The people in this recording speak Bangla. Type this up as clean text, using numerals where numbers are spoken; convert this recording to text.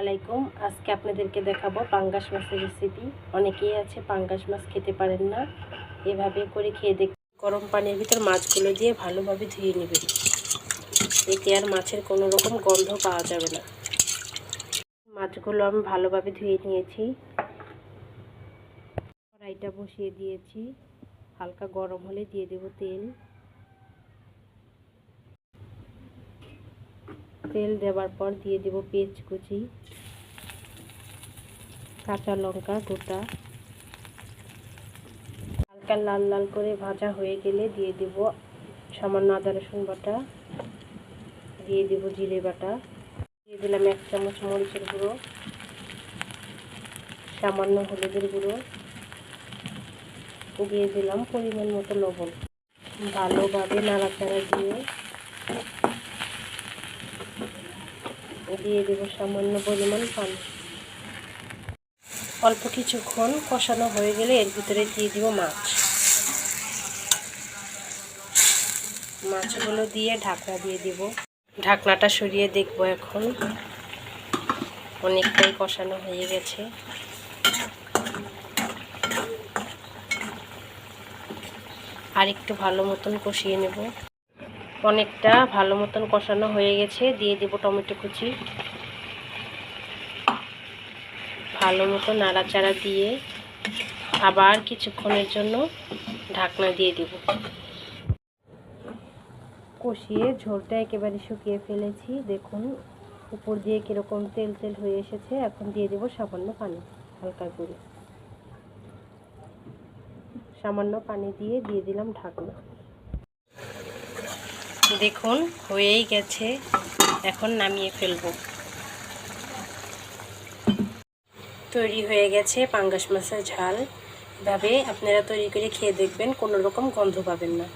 আলাইকুম। আজকে আপনাদেরকে দেখাবো পাঙ্গাস মাছের রেসিপি। অনেকেই আছে পাঙ্গাস মাছ খেতে পারেন না, এভাবে করে খেয়ে দেখ। গরম পানির ভিতর মাছগুলো দিয়ে ভালোভাবে ধুয়ে নেবেন, এতে আর মাছের কোনো রকম গন্ধ পাওয়া যাবে না। মাছগুলো আমি ভালোভাবে ধুয়ে নিয়েছি। কড়াইটা বসিয়ে দিয়েছি, হালকা গরম হলে দিয়ে দেব তেল। তেল দেওয়ার পর দিয়ে দেব পেঁয়াজ কুচি, কাঁচা লঙ্কা গোটা। হালকা লাল লাল করে ভাজা হয়ে গেলে দিয়ে দেব সামান্য আদা রসুন বাটা, দিয়ে দেব জিরে বাটা, দিয়ে দিলাম 1 চামচ মরিচের গুঁড়ো, সামান্য হলুদের গুঁড়ো, দিয়ে দিলাম পরিমাণ মতো লবণ। ভালোভাবে নাড়াচাড়া দিয়ে দেব সামান্য পরিমাণ পানি। অল্প কিছুক্ষণ কষানো হয়ে গেলে এর ভিতরে দিয়ে দিব মাছগুলো দিয়ে ঢাকনা দিয়ে দিব। ঢাকনাটা সরিয়ে দেখব, এখন অনেকটাই কষানো হয়ে গেছে। আর একটু ভালো মতন কষিয়ে নেব। অনেকটা ভালো মতন কষানো হয়ে গেছে, দিয়ে দেব টমেটো কুচি। ভালো মতো নাড়াচাড়া দিয়ে আবার কিছুক্ষণের জন্য ঢাকনা দিয়ে দেব। কষিয়ে ঝোলটা একেবারে শুকিয়ে ফেলেছি। দেখুন উপর দিয়ে কীরকম তেল তেল হয়ে এসেছে। এখন দিয়ে দেব সামান্য পানি, হালকা করে সামান্য পানি দিয়ে দিলাম ঢাকনা। দেখুন হয়েই গেছে, এখন নামিয়ে ফেলবো। তৈরি হয়ে গেছে পাঙ্গাস মাছের ঝাল। এভাবে আপনারা তৈরি করে খেয়ে দেখবেন, কোনো রকম গন্ধ পাবেন না।